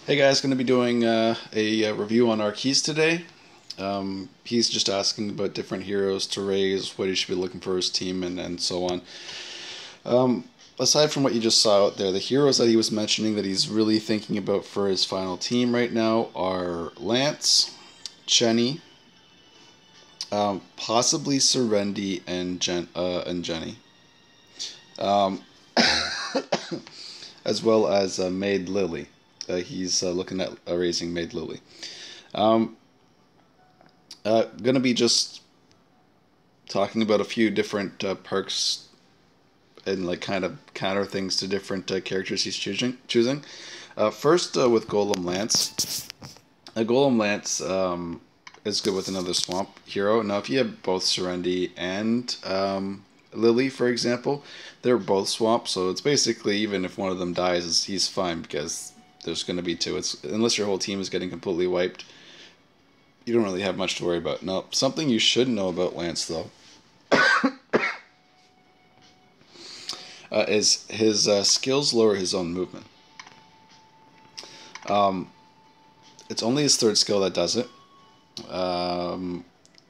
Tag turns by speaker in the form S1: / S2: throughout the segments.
S1: Hey guys, going to be doing a review on Arkese today. He's just asking about different heroes to raise, what he should be looking for his team, and so on. Aside from what you just saw out there, the heroes that he was mentioning that he's really thinking about for his final team right now are Lance, Chenny, possibly Serendi, and Jenny, um, as well as Maid Lily. He's looking at raising Maid Lily. Um, Gonna be just talking about a few different perks and like kind of counter things to different characters he's choosing. First, with Golem Lance. Golem Lance is good with another swamp hero. Now, if you have both Serendi and Lily, for example, they're both swamp, so it's basically even if one of them dies, he's fine because there's going to be two. It's unless your whole team is getting completely wiped, you don't really have much to worry about. Now, something you should know about Lance, though, is his skills lower his own movement. It's only his third skill that does it,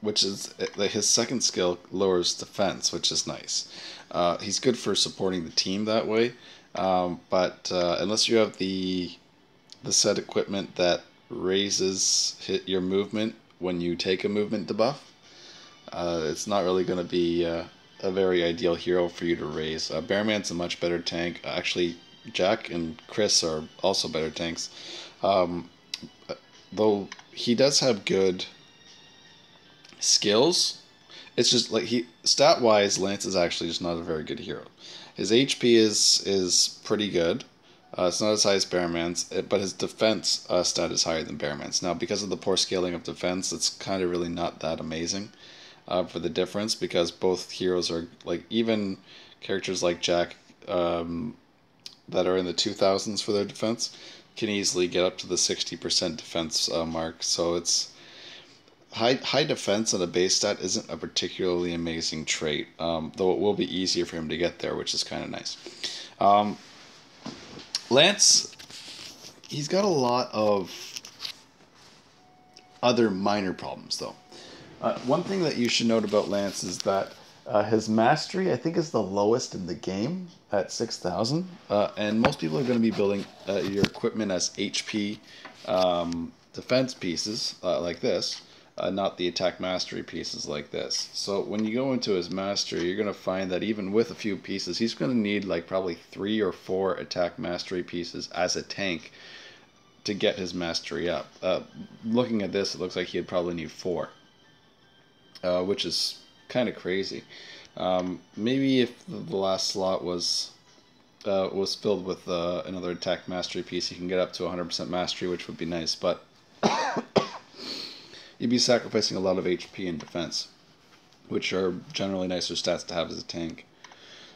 S1: which is like his second skill lowers defense, which is nice. He's good for supporting the team that way, but unless you have the set equipment that raises your movement when you take a movement debuff, it's not really going to be a very ideal hero for you to raise. Bearman's a much better tank. Actually, Jack and Chris are also better tanks. Um, though he does have good skills, it's just like stat wise, Lance is actually just not a very good hero. His HP is pretty good. It's not as high as Bearman's, but his defense stat is higher than Bearman's. Now, because of the poor scaling of defense, it's kind of really not that amazing for the difference, because both heroes are, like, even characters like Jack that are in the 2000s for their defense can easily get up to the 60% defense mark. So it's high defense on a base stat isn't a particularly amazing trait, though it will be easier for him to get there, which is kind of nice. Lance, he's got a lot of other minor problems, though. One thing that you should note about Lance is that his mastery, I think, is the lowest in the game at 6,000. And most people are going to be building your equipment as HP defense pieces like this, not the attack mastery pieces like this. So when you go into his mastery, you're going to find that even with a few pieces, he's going to need like probably 3 or 4 attack mastery pieces as a tank to get his mastery up. Looking at this, it looks like he'd probably need 4. Which is kind of crazy. Maybe if the last slot was filled with another attack mastery piece, you can get up to 100% mastery, which would be nice. But you'd be sacrificing a lot of HP and defense, which are generally nicer stats to have as a tank.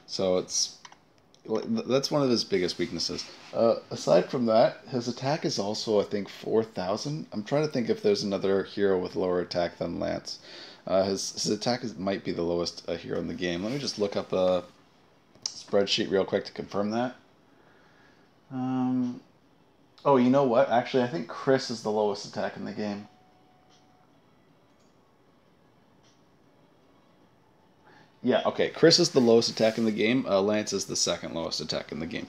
S1: So that's one of his biggest weaknesses. Aside from that, his attack is also, I think, 4,000. I'm trying to think if there's another hero with lower attack than Lance. His attack might be the lowest hero in the game. Let me just look up a spreadsheet real quick to confirm that. Oh, you know what? Actually, I think Chris is the lowest attack in the game. Yeah, okay. Chris is the lowest attack in the game. Lance is the second lowest attack in the game.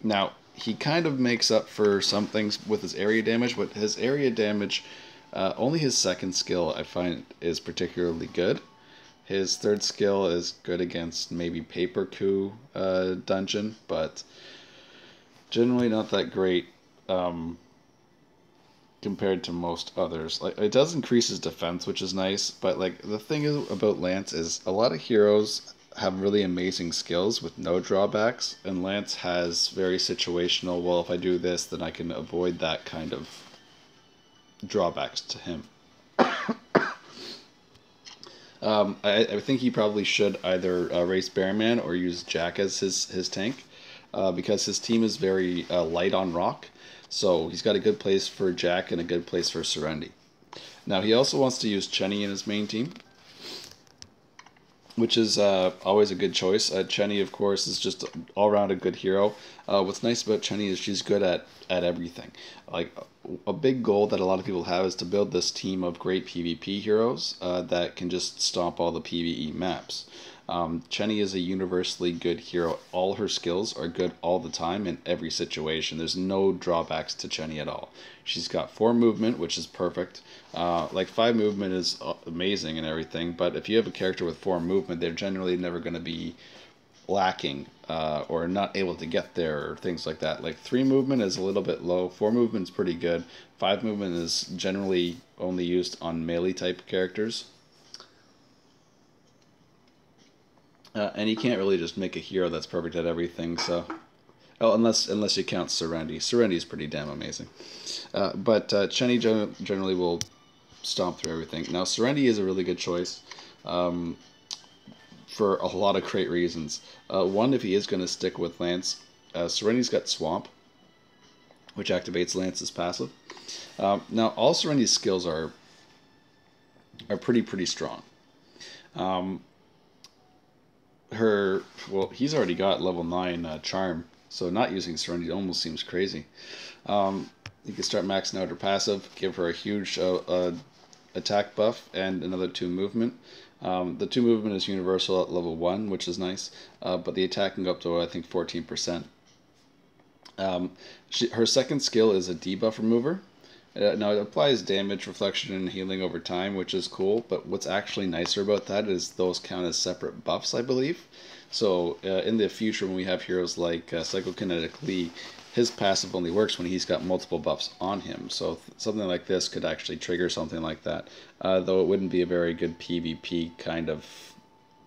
S1: Now, he kind of makes up for some things with his area damage, but his area damage, only his second skill I find is particularly good. His third skill is good against maybe Paper Coup dungeon, but generally not that great compared to most others. Like, it does increase his defense, which is nice, but like the thing about Lance is a lot of heroes have really amazing skills with no drawbacks, and Lance has very situational, well, if I do this, then I can avoid that kind of drawbacks to him. I think he probably should either race Bearman or use Jack as his tank, because his team is very light on rock. So he's got a good place for Jack and a good place for Serendi. Now he also wants to use Chenny in his main team. which is always a good choice. Chenny, of course, is just all around a good hero. What's nice about Chenny is she's good at everything. Like a big goal that a lot of people have is to build this team of great PvP heroes that can just stomp all the PvE maps. Chenny is a universally good hero. All her skills are good all the time in every situation. There's no drawbacks to Chenny at all. She's got 4 movement, which is perfect. Like 5 movement is amazing and everything, but if you have a character with 4 movement, they're generally never going to be lacking or not able to get there or things like that. Like 3 movement is a little bit low. 4 movement is pretty good. 5 movement is generally only used on melee type characters. And you can't really just make a hero that's perfect at everything. So, oh, unless you count Serendi. Serendi is pretty damn amazing. But Chenny generally will stomp through everything. Now, Serendi is a really good choice for a lot of great reasons. One, if he is going to stick with Lance, Serendi's got Swamp, which activates Lance's passive. Now, all Serendi's skills are pretty strong. He's already got level 9 Charm, so not using Serenity almost seems crazy. You can start maxing out her passive, give her a huge attack buff and another 2 movement. The 2 movement is universal at level 1, which is nice, but the attack can go up to, I think, 14%. Her second skill is a debuff remover. Now, it applies damage, reflection, and healing over time, which is cool, but what's actually nicer about that is those count as separate buffs, I believe. So, in the future, when we have heroes like Psychokinetic Lee, his passive only works when he's got multiple buffs on him. So, something like this could actually trigger something like that, though it wouldn't be a very good PvP kind of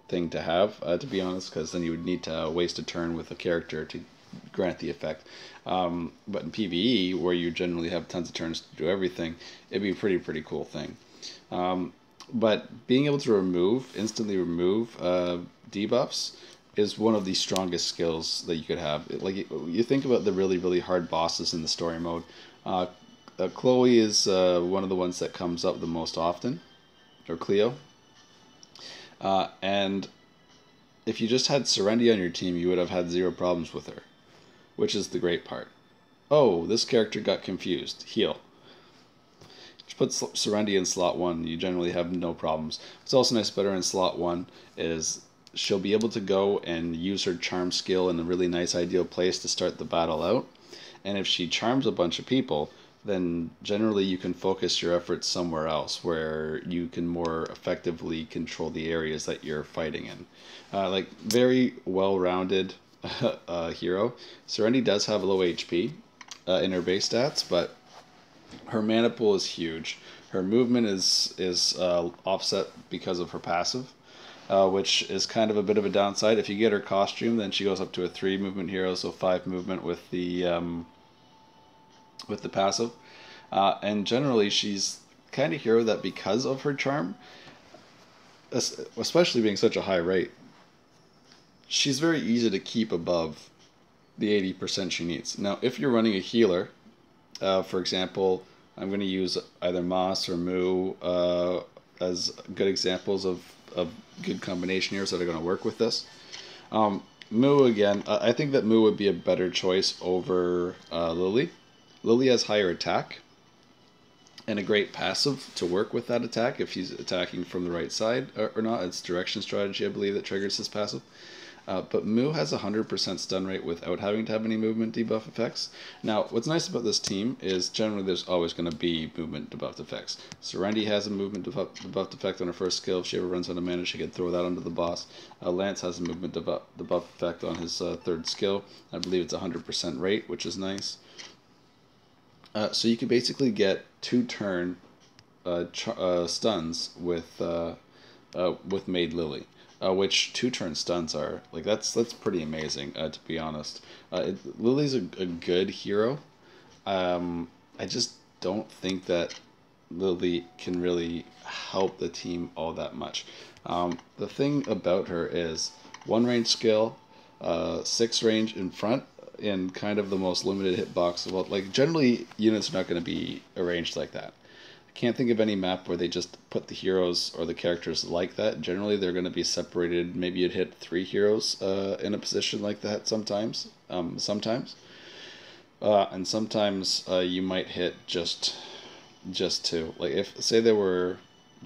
S1: thing to have, to be honest, because then you would need to waste a turn with a character to grant the effect. But in PvE, where you generally have tons of turns to do everything, it'd be a pretty cool thing. But being able to instantly remove debuffs is one of the strongest skills that you could have. Like you think about the really hard bosses in the story mode. Chloe is one of the ones that comes up the most often, or Cleo. And if you just had Serenity on your team, you would have had 0 problems with her, which is the great part. Oh, this character got confused. Heal. Just put Serenity in slot 1. You generally have no problems. What's also nice about her in slot 1 is she'll be able to go and use her charm skill in a really nice ideal place to start the battle out. And if she charms a bunch of people, then generally you can focus your efforts somewhere else where you can more effectively control the areas that you're fighting in. Like, very well-rounded hero. Serenity does have low HP in her base stats, but her mana pool is huge. Her movement is offset because of her passive, which is kind of a bit of a downside. If you get her costume, then she goes up to a 3 movement hero, so 5 movement with the passive. And generally, she's kind of hero that because of her charm, especially being such a high rate, she's very easy to keep above the 80% she needs. Now, if you're running a healer, for example, I'm going to use either Moss or Moo as good examples of good combination heroes that are going to work with this. Moo, again, I think that Moo would be a better choice over Lily. Lily has higher attack and a great passive to work with that attack if she's attacking from the right side or not. It's direction strategy, I believe, that triggers this passive. But Moo has a 100% stun rate without having to have any movement debuff effects. Now, what's nice about this team is generally there's always going to be movement debuff effects. Serenity has a movement debuff effect on her first skill. If she ever runs out of mana, she can throw that onto the boss. Lance has a movement debuff effect on his 3rd skill. I believe it's 100% rate, which is nice. So you can basically get 2 turn stuns with Maid Lily. Which 2-turn stuns are. Like, that's pretty amazing, to be honest. Lily's a good hero. I just don't think that Lily can really help the team all that much. The thing about her is 1 range skill, 6 range in front, in kind of the most limited hitbox. Well, like, generally, units are not going to be arranged like that. can't think of any map where they just put the heroes or the characters like that. Generally, they're going to be separated. Maybe you'd hit 3 heroes in a position like that sometimes. And sometimes you might hit just 2. Like if say they were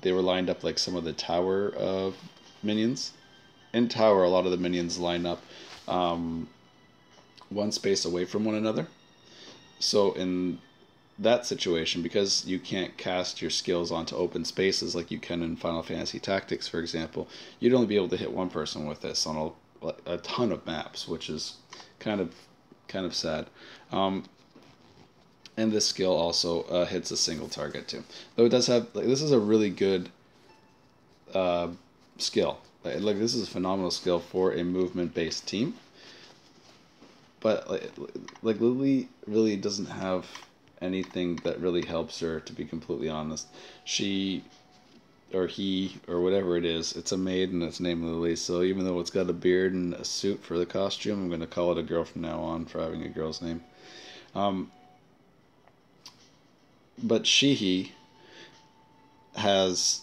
S1: lined up like some of the tower minions. In tower, a lot of the minions line up one space away from one another. So in that situation, because you can't cast your skills onto open spaces like you can in Final Fantasy Tactics, for example, you'd only be able to hit one person with this on a ton of maps, which is kind of sad. And this skill also hits a single target too. Though it does have, like, this is a really good skill. Like this is a phenomenal skill for a movement-based team. But like Lily really doesn't have anything that really helps her, to be completely honest. She or he or whatever it is, it's a maid and it's named Lily, so even though it's got a beard and a suit for the costume, I'm going to call it a girl from now on for having a girl's name. But he has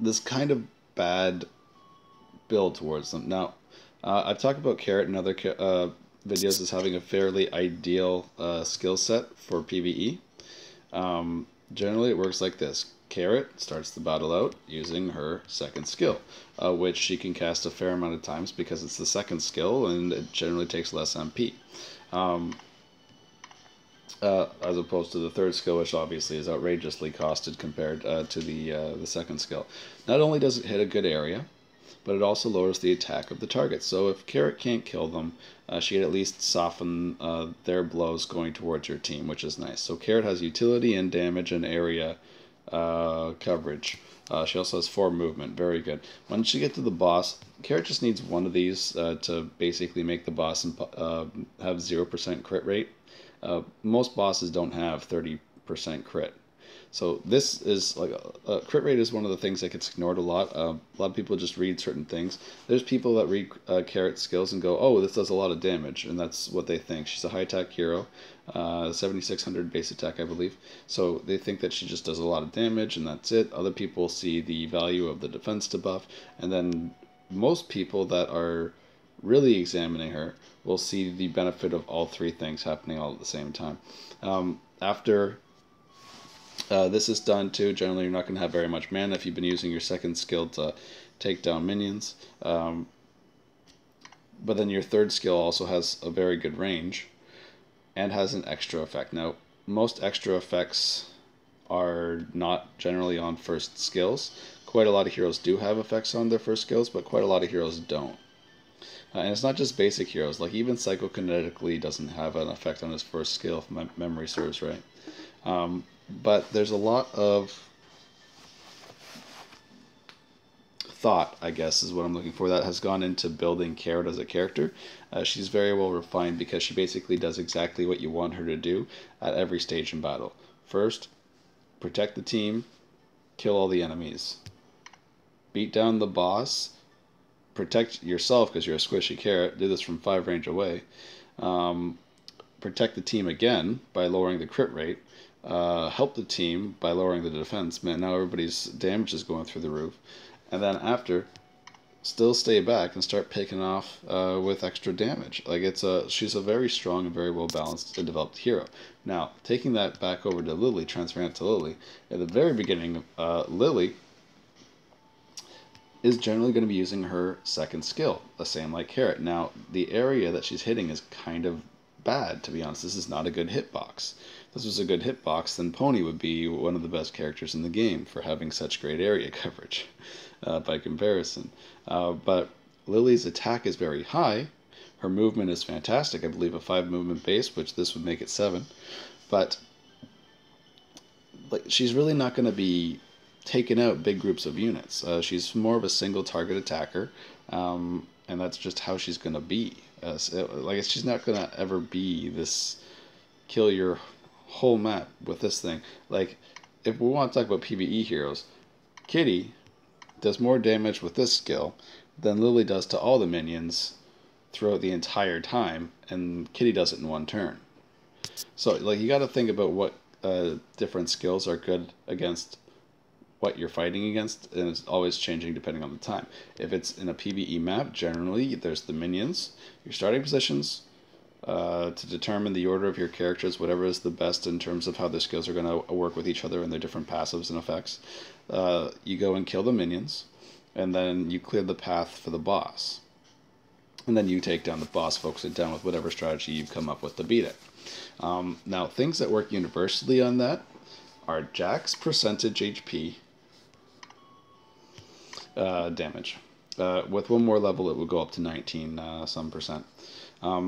S1: this kind of bad build towards them. Now, I've talked about Carrot in other videos as having a fairly ideal skill set for PvE. Generally, it works like this. Carrot starts the battle out using her second skill, which she can cast a fair amount of times because it's the second skill and it generally takes less MP. As opposed to the third skill, which obviously is outrageously costed compared to the second skill. Not only does it hit a good area, but it also lowers the attack of the target. So if Carrot can't kill them, she can at least soften their blows going towards your team, which is nice. So Carrot has utility and damage and area coverage. She also has 4 movement, very good. Once you get to the boss, Carrot just needs one of these to basically make the boss have 0% crit rate. Most bosses don't have 30% crit. So this is like crit rate is one of the things that gets ignored a lot. A lot of people just read certain things. There's people that read Carrot's skills and go, "Oh, this does a lot of damage," and that's what they think. She's a high attack hero, 7600 base attack, I believe. So they think that she just does a lot of damage and that's it. Other people see the value of the defense debuff, and then most people that are really examining her will see the benefit of all 3 things happening all at the same time. After this is done too, generally you're not going to have very much mana if you've been using your second skill to take down minions. But then your third skill also has a very good range and has an extra effect. Now, most extra effects are not generally on first skills. Quite a lot of heroes do have effects on their first skills, but quite a lot of heroes don't. And it's not just basic heroes, like even Psychokinetically doesn't have an effect on his first skill, if my memory serves right. But there's a lot of thought, I guess is what I'm looking for, that has gone into building Carrot as a character. She's very well refined because she basically does exactly what you want her to do at every stage in battle. First, protect the team, kill all the enemies. Beat down the boss, protect yourself because you're a squishy Carrot, do this from 5 range away. Protect the team again by lowering the crit rate. Help the team by lowering the defense. Man, now everybody's damage is going through the roof. And then after, still stay back and start picking off with extra damage. Like she's a very strong and very well balanced and developed hero. Now, taking that back over to Lily, transferring it to Lily, at the very beginning, Lily is generally going to be using her second skill, the same like Carrot. Now, the area that she's hitting is kind of bad, to be honest. This is not a good hitbox. If this was a good hitbox, then Pony would be one of the best characters in the game for having such great area coverage by comparison. But Lily's attack is very high. Her movement is fantastic. I believe a 5 movement base, which this would make it 7. But like, she's really not going to be taking out big groups of units. She's more of a single target attacker, and that's just how she's going to be. She's not going to ever be this kill your whole map with this thing. Like, if we want to talk about PvE heroes, Kitty does more damage with this skill than Lily does to all the minions throughout the entire time, and Kitty does it in 1 turn. So, like, you got to think about what different skills are good against what you're fighting against, and it's always changing depending on the time. If it's in a PvE map, generally there's the minions, your starting positions, to determine the order of your characters, whatever is the best in terms of how their skills are going to work with each other and their different passives and effects. You go and kill the minions, and then you clear the path for the boss. And then you take down the boss, focus it down with whatever strategy you've come up with to beat it. Now, things that work universally on that are Jack's percentage HP damage. With one more level, it would go up to 19 some percent. I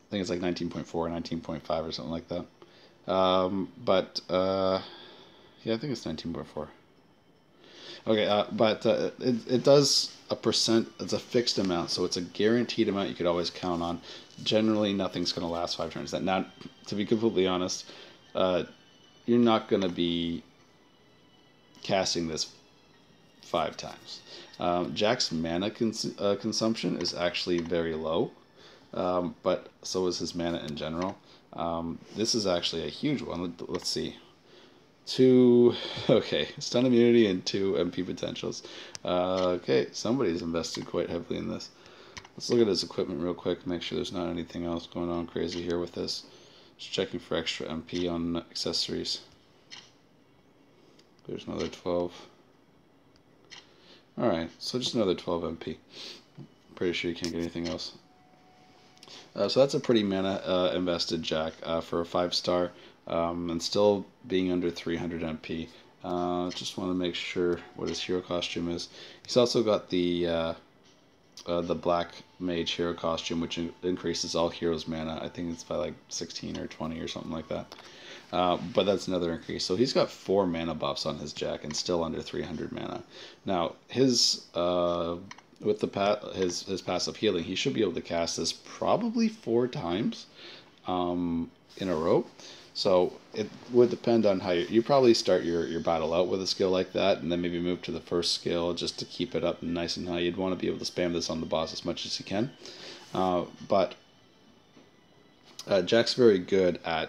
S1: think it's like 19.4, 19.5 or something like that. Yeah, I think it's 19.4. Okay, it does a percent. It's a fixed amount, so it's a guaranteed amount you could always count on. Generally, nothing's going to last 5 turns. Now, to be completely honest, you're not going to be casting this 5 times. Jack's mana consumption is actually very low, but so is his mana in general. This is actually a huge one. Let's see. 2, okay, stun immunity and 2 MP potentials. Okay, somebody's invested quite heavily in this. Let's look at his equipment real quick, make sure there's not anything else going on crazy here with this. Just checking for extra MP on accessories. There's another 12. Alright, so just another 12 MP. Pretty sure you can't get anything else. So that's a pretty mana invested Jack for a 5-star, and still being under 300 MP. Just want to make sure what his hero costume is. He's also got the black mage hero costume, which increases all heroes' mana. I think it's by like 16 or 20 or something like that. But that's another increase. So he's got 4 mana buffs on his Jack and still under 300 mana. Now his with his passive healing, he should be able to cast this probably 4 times in a row. So it would depend on how you probably start your battle out with a skill like that, and then maybe move to the first skill just to keep it up nice and high. You'd want to be able to spam this on the boss as much as you can. But Jack's very good at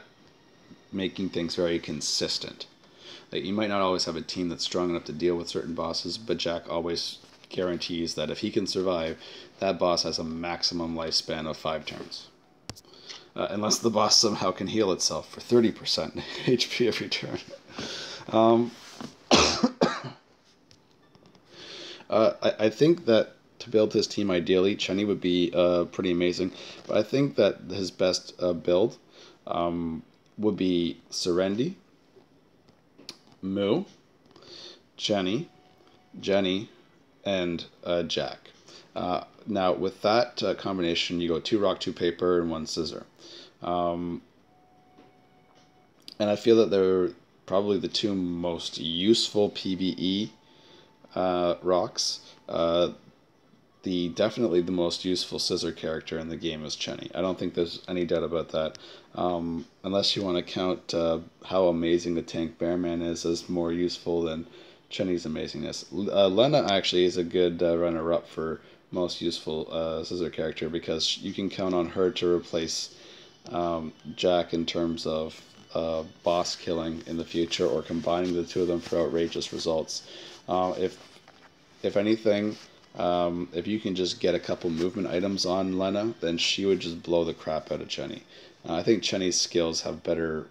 S1: making things very consistent. Like, you might not always have a team that's strong enough to deal with certain bosses, but Jack always guarantees that if he can survive, that boss has a maximum lifespan of 5 turns. Unless the boss somehow can heal itself for 30% HP every turn. I think that to build his team ideally, Chenny would be pretty amazing. But I think that his best build would be Serendi, Moo, Jenny, and Jack. Now, with that combination, you go 2 rock, 2 paper, and 1 scissor. And I feel that they're probably the 2 most useful PvE rocks. Definitely the most useful scissor character in the game is Chenny. I don't think there's any doubt about that. Unless you want to count how amazing the tank Bearman is as more useful than Chenny's amazingness. Lena actually is a good runner-up for most useful scissor character, because you can count on her to replace Jack in terms of boss killing in the future, or combining the 2 of them for outrageous results. If anything, if you can just get a couple movement items on Lena, then she would just blow the crap out of Chenny. I think Chenny's skills have better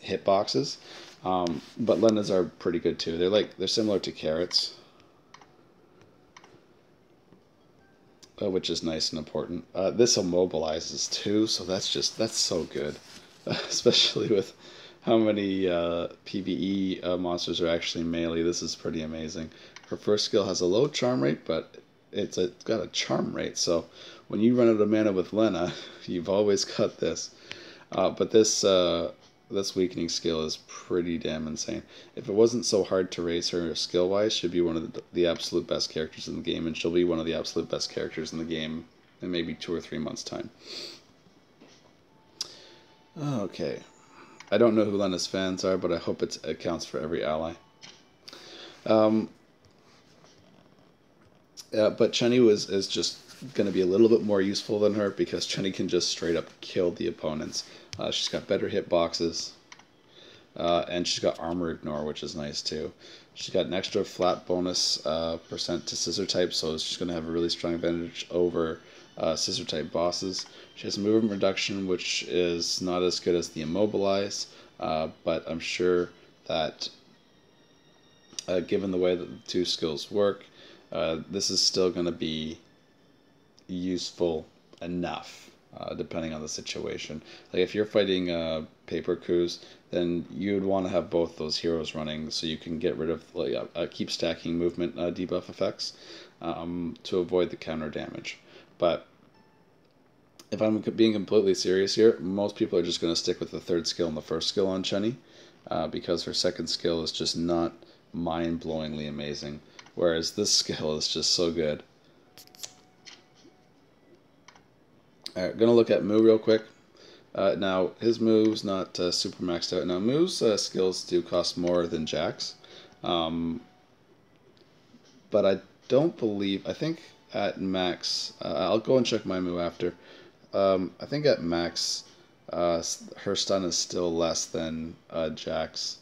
S1: hitboxes, but Lena's are pretty good too. They're similar to Carrot's, which is nice and important. This immobilizes too, so that's so good, especially with how many PvE monsters are actually melee. This is pretty amazing. Her first skill has a low charm rate, but it's got a charm rate, so when you run out of mana with Lena, you've always got this. But this weakening skill is pretty damn insane. If it wasn't so hard to raise her skill-wise, she'd be one of the absolute best characters in the game, and she'll be one of the absolute best characters in the game in maybe 2 or 3 months' time. Okay. I don't know who Lena's fans are, but I hope it counts for every ally. But Chenny is just going to be a little bit more useful than her, because Chenny can just straight up kill the opponents. She's got better hitboxes. and she's got armor ignore, which is nice too. She's got an extra flat bonus percent to scissor type, so she's going to have a really strong advantage over scissor type bosses. She has movement reduction, which is not as good as the immobilize, but I'm sure that given the way that the two skills work, this is still going to be useful enough, depending on the situation. Like if you're fighting paper coups, then you'd want to have both those heroes running so you can get rid of keep stacking movement debuff effects to avoid the counter damage. But if I'm being completely serious here, most people are just going to stick with the third skill and the first skill on Chenny, because her second skill is just not mind-blowingly amazing, whereas this skill is just so good. Alright, gonna look at Moo real quick. Now, his move's not super maxed out. Now, Moo's skills do cost more than Jack's, but I don't believe, I think at max, I'll go and check my Moo after. I think at max, her stun is still less than Jack's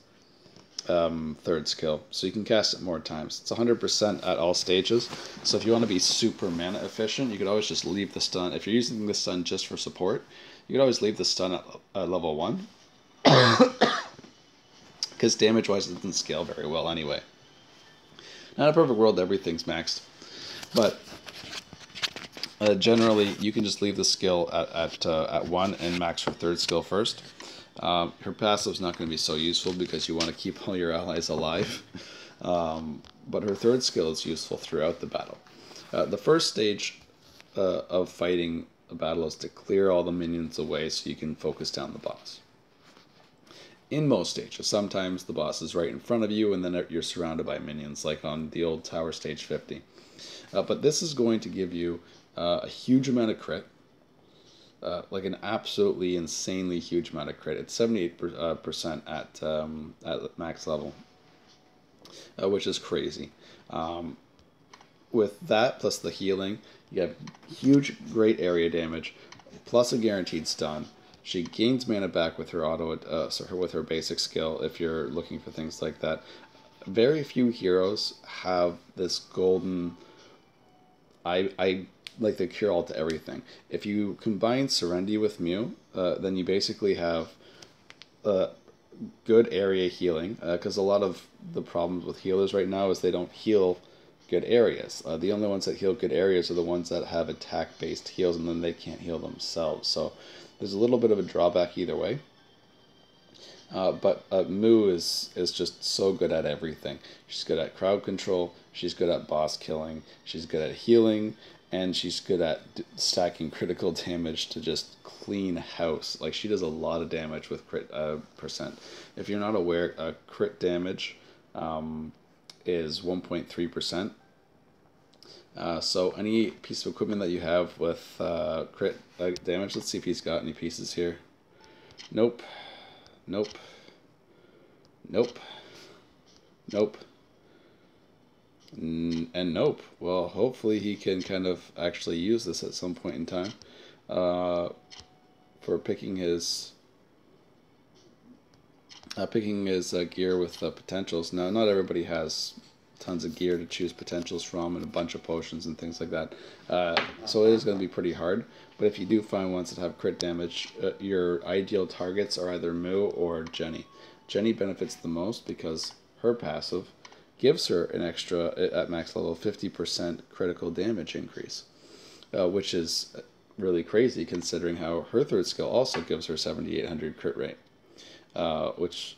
S1: third skill, so you can cast it more times. It's 100% at all stages, so if you want to be super mana efficient, you could always just leave the stun. If you're using the stun just for support, you could always leave the stun at level 1, because damage-wise it doesn't scale very well anyway. Not a perfect world, everything's maxed, but generally you can just leave the skill at 1 and max her third skill first. Her passive is not going to be so useful because you want to keep all your allies alive, but her third skill is useful throughout the battle. The first stage of fighting a battle is to clear all the minions away so you can focus down the boss. In most stages, sometimes the boss is right in front of you and then you're surrounded by minions, like on the old tower stage 50. But this is going to give you a huge amount of crit. Like an absolutely insanely huge amount of crit. It's 78% at max level, which is crazy. With that plus the healing, you have huge, great area damage, plus a guaranteed stun. She gains mana back with her with her basic skill. If you're looking for things like that, very few heroes have this golden. I like the cure all to everything. If you combine Serenity with Mew, then you basically have good area healing, because a lot of the problems with healers right now is they don't heal good areas. The only ones that heal good areas are the ones that have attack-based heals, and then they can't heal themselves. So there's a little bit of a drawback either way. But Moo is just so good at everything. She's good at crowd control, she's good at boss killing, she's good at healing, and she's good at stacking critical damage to just clean house. Like, she does a lot of damage with crit percent. If you're not aware, crit damage is 1.3%. So any piece of equipment that you have with crit damage, let's see if he's got any pieces here. Nope. Nope. Nope. Nope. And nope. Well, hopefully he can kind of actually use this at some point in time for picking his gear with potentials. Now, not everybody has tons of gear to choose potentials from and a bunch of potions and things like that. So it is going to be pretty hard. But if you do find ones that have crit damage, your ideal targets are either Moo or Jenny. Jenny benefits the most because her passive gives her an extra, at max level, 50% critical damage increase, which is really crazy considering how her third skill also gives her 7,800 crit rate, which,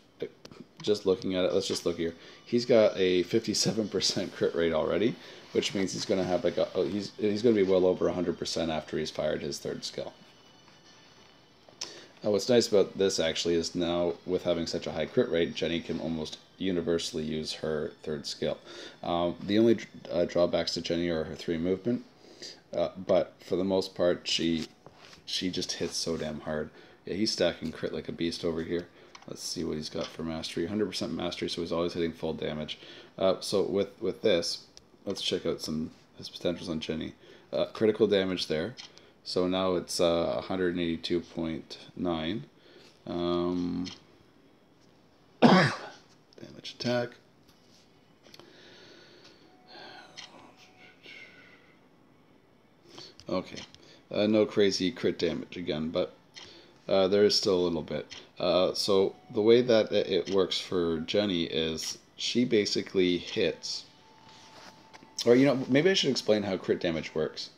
S1: just looking at it, let's just look here. He's got a 57% crit rate already, which means he's going to have like he's going to be well over 100% after he's fired his third skill. What's nice about this actually is now with having such a high crit rate, Jenny can almost universally use her third skill. The only drawbacks to Jenny are her 3 movement, but for the most part she just hits so damn hard. Yeah, he's stacking crit like a beast over here. Let's see what he's got for mastery. 100% mastery, so he's always hitting full damage. So with this, let's check out his potentials on Jenny. Critical damage there. So now it's 182.9. attack. Okay, no crazy crit damage again, but there is still a little bit. So the way that it works for Jenny is she basically hits, or maybe I should explain how crit damage works,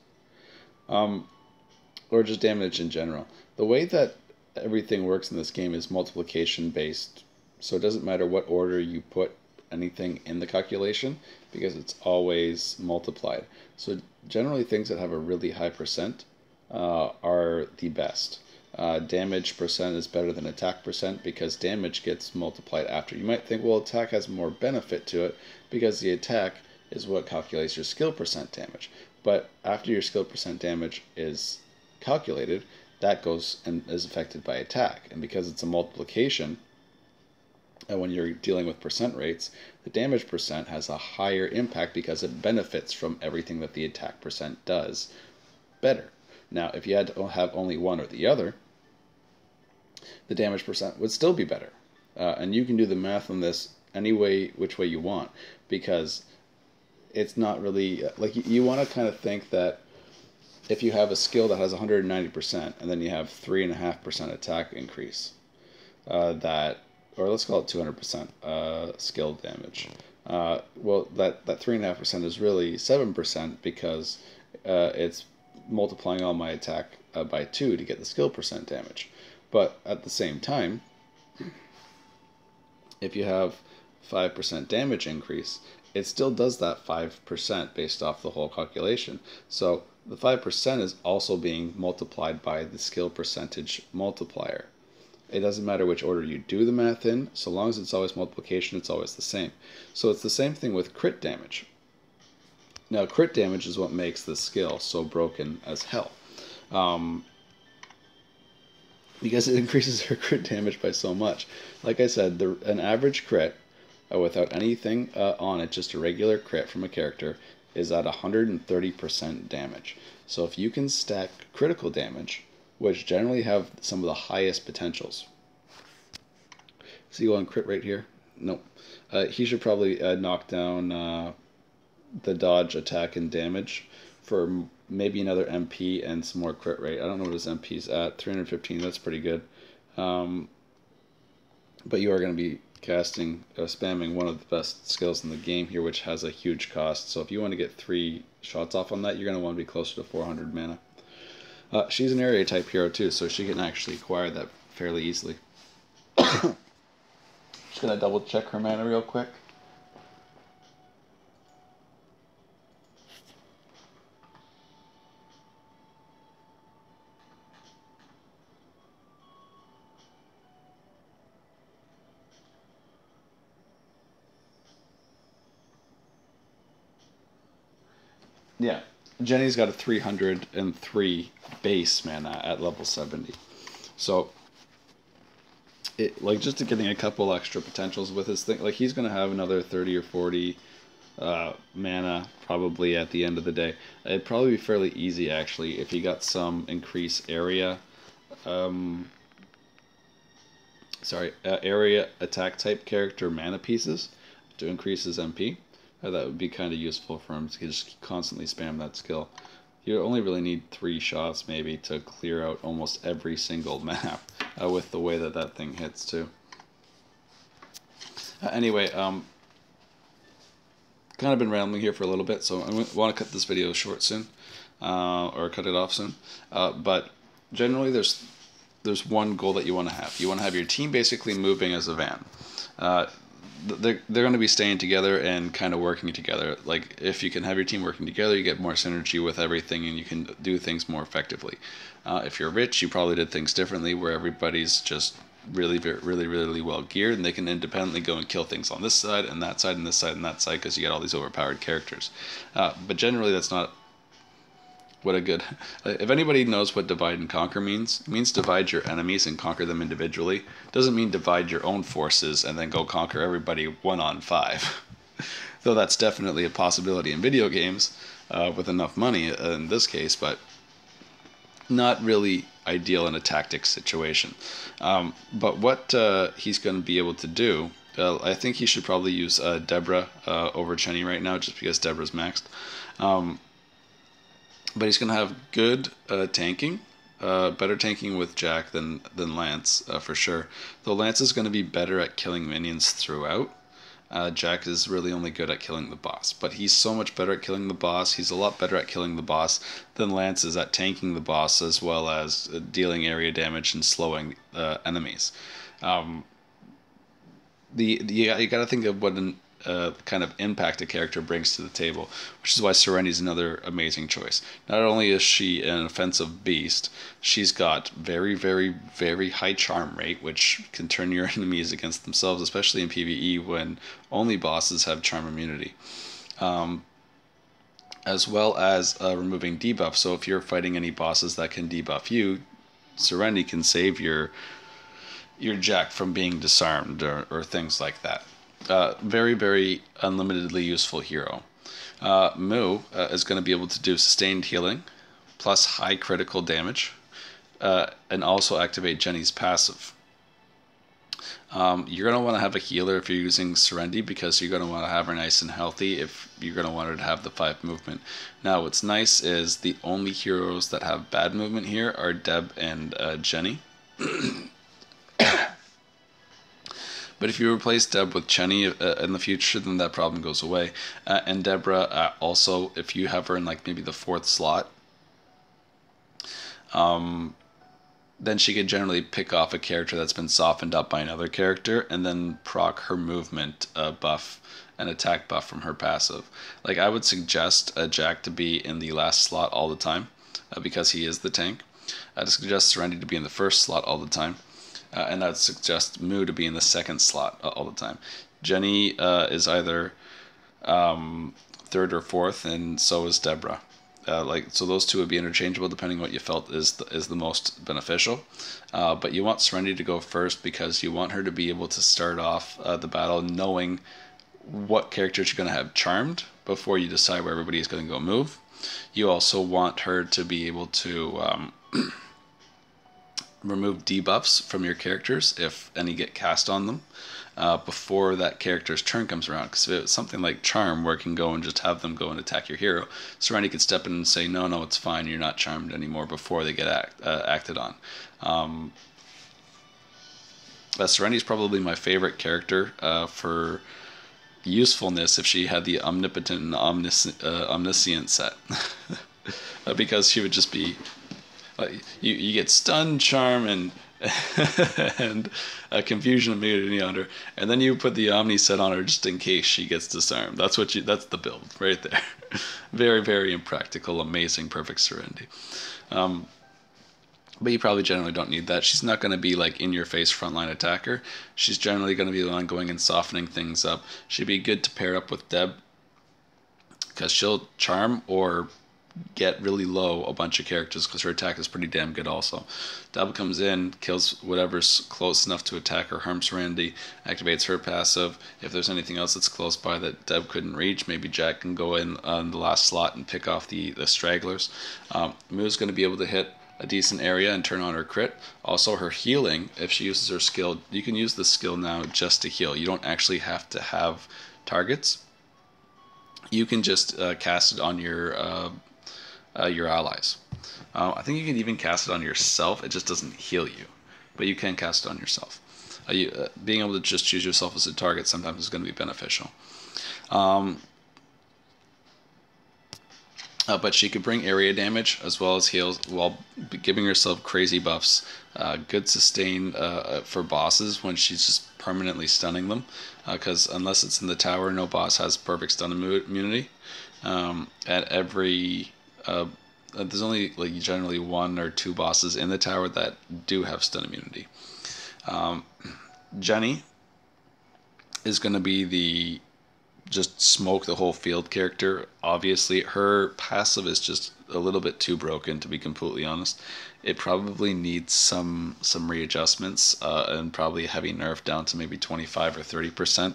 S1: or just damage in general. The way that everything works in this game is multiplication based, so it doesn't matter what order you put anything in the calculation because it's always multiplied. So generally things that have a really high percent are the best. Damage percent is better than attack percent because damage gets multiplied after. You might think, well, attack has more benefit to it because the attack is what calculates your skill percent damage. But after your skill percent damage is calculated, that goes and is affected by attack. And because it's a multiplication, and when you're dealing with percent rates, the damage percent has a higher impact because it benefits from everything that the attack percent does better. Now, if you had to have only one or the other, the damage percent would still be better. And you can do the math on this any way, which way you want, because it's not really, like, you want to kind of think that if you have a skill that has 190% and then you have 3.5% attack increase, or let's call it 200% skill damage. Well, that 3.5% is really 7% because it's multiplying all my attack by 2 to get the skill percent damage. But at the same time, if you have 5% damage increase, it still does that 5% based off the whole calculation. So the 5% is also being multiplied by the skill percentage multiplier. It doesn't matter which order you do the math in, so long as it's always multiplication, it's always the same. So it's the same thing with crit damage. Now, crit damage is what makes this skill so broken as hell. Because it increases her crit damage by so much. Like I said, an average crit, without anything on it, just a regular crit from a character, is at 130% damage. So if you can stack critical damage, which generally have some of the highest potentials. See one crit right here? Nope. He should probably knock down the dodge, attack, and damage for maybe another MP and some more crit rate. I don't know what his MP's at. 315, that's pretty good. But you are going to be casting, spamming one of the best skills in the game here, which has a huge cost. So if you want to get 3 shots off on that, you're going to want to be closer to 400 mana. She's an area type hero too, so she can actually acquire that fairly easily. Just gonna double check her mana real quick. Yeah, Jenny's got a 303 base mana at level 70. So, just to getting a couple extra potentials with his thing, like he's going to have another 30 or 40 mana probably at the end of the day. It'd probably be fairly easy actually if he got some increased area, area attack type character mana pieces to increase his MP. That would be kind of useful for him to just constantly spam that skill. You only really need 3 shots maybe to clear out almost every single map with the way that that thing hits too. Anyway, kind of been rambling here for a little bit, so I want to cut this video short soon, or cut it off soon. But generally, there's one goal that you want to have. You want to have your team basically moving as a van. They're going to be staying together and kind of working together. Like, if you can have your team working together, you get more synergy with everything and you can do things more effectively. If you're rich, you probably did things differently where everybody's just really well geared and they can independently go and kill things on this side and that side and this side and that side because you get all these overpowered characters. But generally, that's not what a good... If anybody knows what divide and conquer means, it means divide your enemies and conquer them individually. It doesn't mean divide your own forces and then go conquer everybody 1-on-5. Though that's definitely a possibility in video games with enough money in this case, but not really ideal in a tactics situation. But what he's going to be able to do I think he should probably use Deborah over Jenny right now, just because Deborah's maxed. But he's going to have good tanking, better tanking with Jack than Lance for sure. Though Lance is going to be better at killing minions throughout. Jack is really only good at killing the boss, but he's so much better at killing the boss. He's a lot better at killing the boss than Lance is at tanking the boss, as well as dealing area damage and slowing enemies. You got to think of what an kind of impact a character brings to the table, which is why Serenity's another amazing choice. Not only is she an offensive beast, she's got very, very, very high charm rate, which can turn your enemies against themselves, especially in PvE when only bosses have charm immunity. As well as removing debuff. So if you're fighting any bosses that can debuff you, Serenity can save your Jack from being disarmed or things like that. Very, very unlimitedly useful hero. Mu is going to be able to do sustained healing, plus high critical damage, and also activate Jenny's passive. You're going to want to have a healer if you're using Serenity, because you're going to want to have her nice and healthy if you're going to want her to have the 5 movement. Now, what's nice is the only heroes that have bad movement here are Deb and Jenny. But if you replace Deb with Jenny in the future, then that problem goes away. And Deborah, also, if you have her in like maybe the 4th slot, then she can generally pick off a character that's been softened up by another character, and then proc her movement buff and attack buff from her passive. Like, I would suggest Jack to be in the last slot all the time, because he is the tank. I'd suggest Serenity to be in the 1st slot all the time. And I'd suggest Mu to be in the 2nd slot all the time. Jenny is either 3rd or 4th, and so is Deborah. So those two would be interchangeable depending what you felt is the most beneficial. But you want Serenity to go first, because you want her to be able to start off the battle knowing what characters you're going to have charmed before you decide where everybody is going to go move. You also want her to be able to remove debuffs from your characters if any get cast on them before that character's turn comes around. Because if it's something like Charm, where it can go and just have them go and attack your hero, Serenity could step in and say, no, it's fine, you're not charmed anymore, before they get acted on. Serenity's probably my favorite character for usefulness if she had the Omnipotent and Omniscient set. Because she would just be... you get stun, charm, and and confusion immunity on her, and then you put the Omni set on her just in case she gets disarmed. That's the build right there. Very, very impractical, amazing, perfect Serenity. But you probably generally don't need that. She's not going to be like in your face frontline attacker. She's generally going to be the one going and softening things up. She'd be good to pair up with Deb, because she'll charm or get really low a bunch of characters, because her attack is pretty damn good also. Deb comes in, kills whatever's close enough to attack her, harms Randy, activates her passive. If there's anything else that's close by that Deb couldn't reach, maybe Jack can go in on the last slot and pick off the stragglers. Mu's going to be able to hit a decent area and turn on her crit. Also, her healing, if she uses her skill, you can use the skill now just to heal. You don't actually have to have targets. You can just cast it on your allies. I think you can even cast it on yourself. It just doesn't heal you, but you can cast it on yourself. Being able to just choose yourself as a target sometimes is going to be beneficial. But she could bring area damage as well as heals while giving herself crazy buffs. Good sustain for bosses when she's just permanently stunning them, because unless it's in the tower, no boss has perfect stun immunity. At every there's only like generally 1 or 2 bosses in the tower that do have stun immunity. Jenny is going to be the just smoke the whole field character. Obviously, her passive is just a little bit too broken, to be completely honest. It probably needs some readjustments and probably a heavy nerf down to maybe 25 or 30%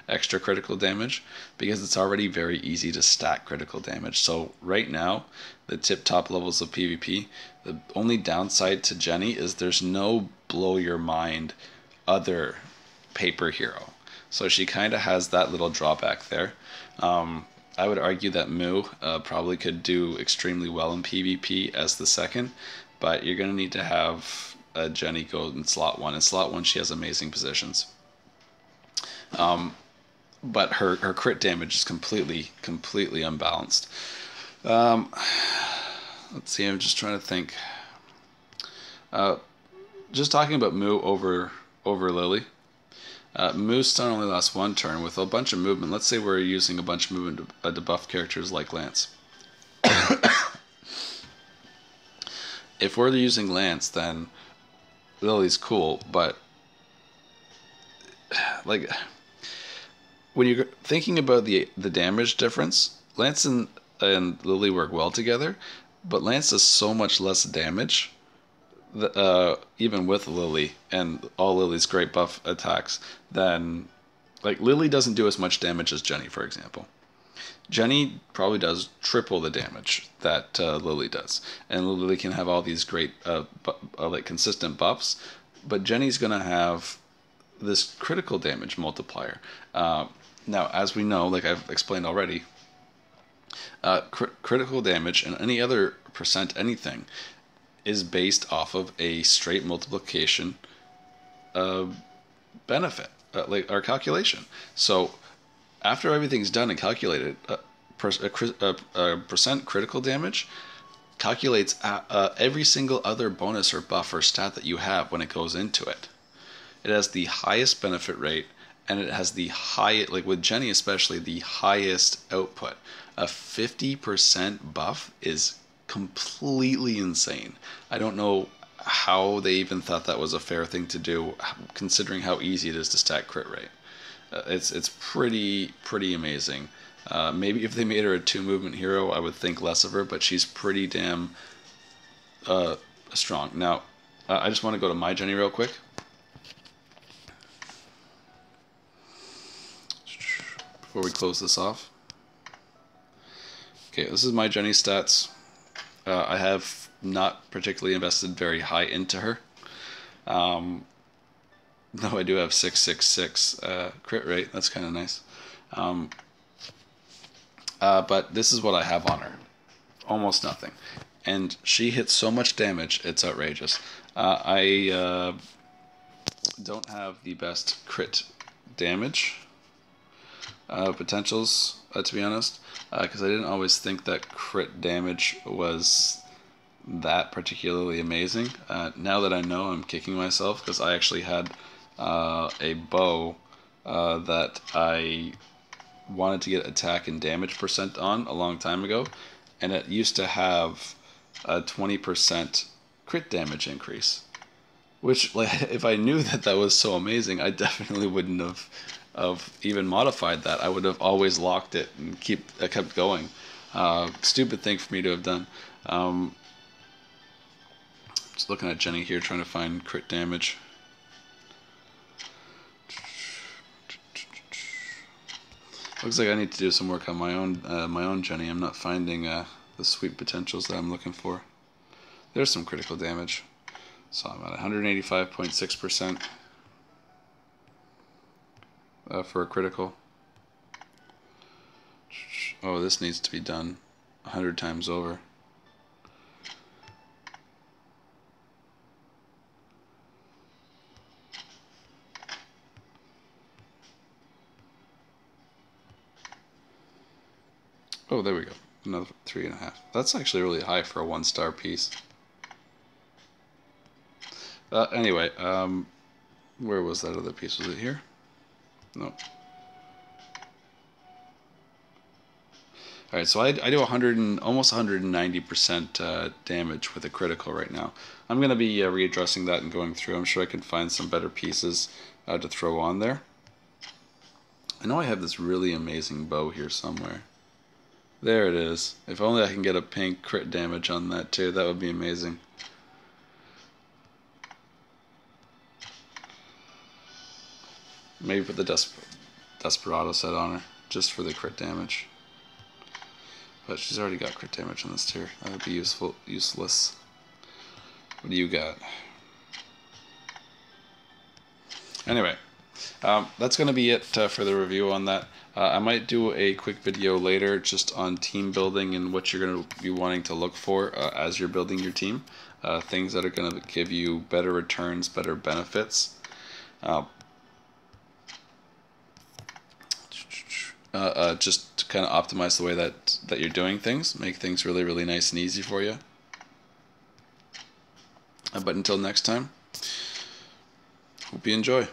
S1: extra critical damage, because it's already very easy to stack critical damage. So right now, the tip-top levels of PvP, the only downside to Jenny is there's no blow your mind other paper hero. So she kind of has that little drawback there. I would argue that Moo probably could do extremely well in PvP as the second, but you're going to need to have Jenny go in slot 1. In slot 1, she has amazing positions. But her crit damage is completely unbalanced. Let's see, I'm just trying to think. Just talking about Moo over Lily. Moo's stun only lasts 1 turn with a bunch of movement. Let's say we're using a bunch of movement to buff characters like Lance. If we're using Lance, then Lily's cool, but like when you're thinking about the damage difference, Lance and Lily work well together, but Lance does so much less damage, even with Lily and all Lily's great buff attacks, then like Lily doesn't do as much damage as Jenny, for example. Jenny probably does triple the damage that Lily does, and Lily can have all these great like consistent buffs, but Jenny's gonna have this critical damage multiplier. Now, as we know, like I've explained already, critical damage and any other percent anything is based off of a straight multiplication benefit, like our calculation. So after everything's done and calculated, percent critical damage calculates every single other bonus or buff or stat that you have when it goes into it. It has the highest benefit rate, and it has the highest, like with Jenny especially, the highest output. A 50% buff is completely insane. I don't know how they even thought that was a fair thing to do, considering how easy it is to stack crit rate. It's pretty amazing. Maybe if they made her a 2-movement hero, I would think less of her, but she's pretty damn strong. Now, I just want to go to my Jenny real quick. Before we close this off. Okay, this is my Jenny stats. I have not particularly invested very high into her. Though I do have 666 crit rate. That's kind of nice. But this is what I have on her. Almost nothing. And she hits so much damage, it's outrageous. I don't have the best crit damage potentials, to be honest, because I didn't always think that crit damage was that particularly amazing. Now that I know, I'm kicking myself, because I actually had a bow that I wanted to get attack and damage percent on a long time ago, and it used to have a 20% crit damage increase, which, like, if I knew that that was so amazing, I definitely wouldn't have even modified that. I would have always locked it and kept going. Stupid thing for me to have done. Just looking at Jenny here, trying to find crit damage. Looks like I need to do some work on my own Jenny. I'm not finding the sweet potentials that I'm looking for. There's some critical damage. So I'm at 185.6%. For a critical. Oh, this needs to be done 100 times over. Oh, there we go. Another 3.5. That's actually really high for a 1-star piece. Anyway, where was that other piece? Was it here? No. Alright, so I do almost 190% damage with a critical right now. I'm going to be readdressing that and going through. I'm sure I can find some better pieces to throw on there. I know I have this really amazing bow here somewhere. There it is. If only I can get a pink crit damage on that too, that would be amazing. Maybe put the Desperado set on her, just for the crit damage. But she's already got crit damage on this tier. That would be useless. What do you got? Anyway, that's going to be it for the review on that. I might do a quick video later just on team building and what you're going to be wanting to look for as you're building your team. Things that are going to give you better returns, better benefits. Just to kind of optimize the way that you're doing things, make things really, really nice and easy for you. But until next time, hope you enjoy.